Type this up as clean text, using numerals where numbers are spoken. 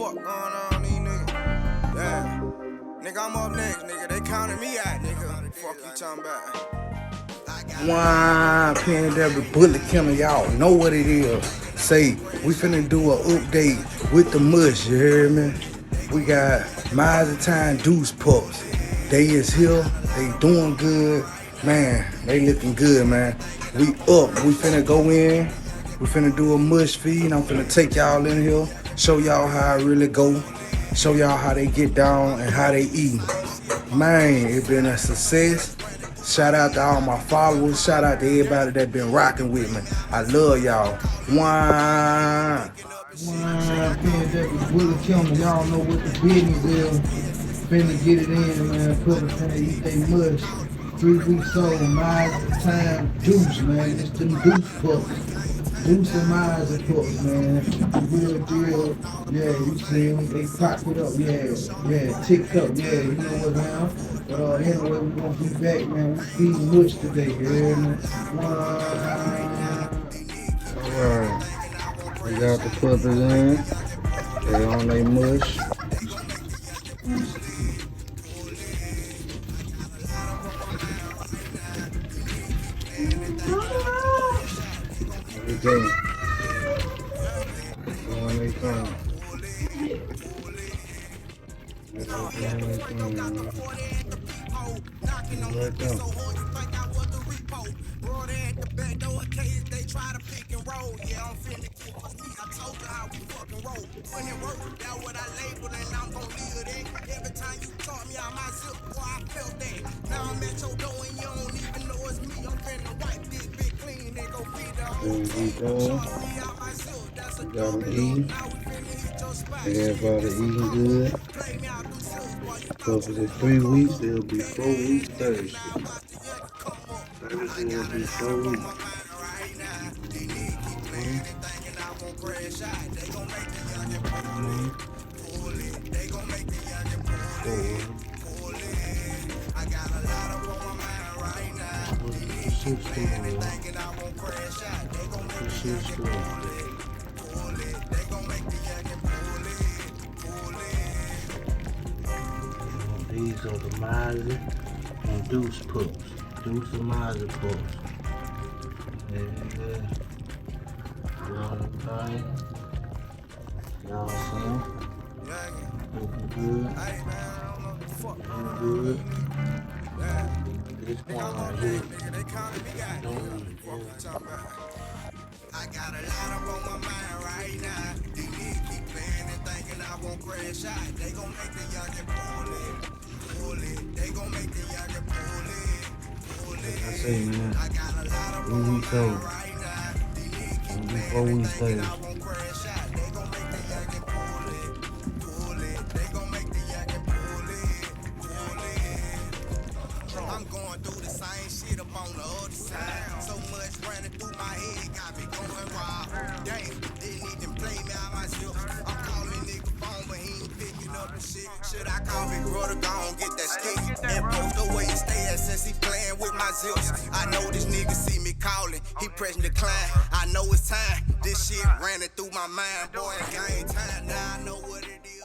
fuck going on, these niggas? Yeah. Nigga, I'm up next, nigga. They counted me out, nigga. Fuck you talking about? Why, Pandemic Bullet Killer, y'all know what it is. Say, we finna do an update with the mush, you hear me? We got Eatin Deuce Pups. They is here, they doing good. Man, they looking good, man. We up, we finna go in. We finna do a mush feed. I'm finna take y'all in here, show y'all how it really go. Show y'all how they get down and how they eat. Man, it been a success. Shout out to all my followers. Shout out to everybody that been rocking with me. I love y'all. One. Pandemic Bullet Killer. Y'all know what the business is. Finna get it in, man. Puppies finna eat they mush. 3 weeks old. Eatin Deuce, man. It's them Deuce Pups. Deuce and Eatin Pups, man. Real deal. Yeah, you see them. They pop it up. Yeah. Ticked up. Yeah, you know what now. But anyway, we're gonna be back, man. We feeding mush today, you hear me? Alright. We got the puppies in. They on their mush. There we go. On their thing. Right there. They try to pick and roll. Yeah, I'm finna keep us. I told you how we fucking roll. When it work, that's what I label, and I'm gon' live that. Every time you taught me out my zip, boy, I felt that. Now I'm at your door and you don't even know it's me. I'm finna wipe this bitch clean. They gon' feed the whole team. We got them eating. Everybody eating good. Puppies at 3 weeks, it'll be 4 weeks Thursday. Thursday will be 4 weeks. These are the Eatin and Deuce Pups. Deuce and Eatin Pups. Yeah. Y'all see them? Looking good. Looking good. This one right here. I got a lot up on my mind right now. These niggas keep playing and thinking I won't crash out. They gon' make the youngin' pull it. They gon' make the youngin' pull it. I say, man, 3 weeks old. It'll be 4 weeks later. I'm going through the same shit up on the other side. So much running through my head, got me going wild. Damn, didn't even play me out myself. I'm calling nigga phone, but he ain't picking up the shit. Should I call big brother, go on, get that stick? And post the way he stay at since he playing with my zips. I know this nigga see me calling, he pressing decline. I know it's time, this shit ran it through my mind. Boy, it ain't time, now I know what it is.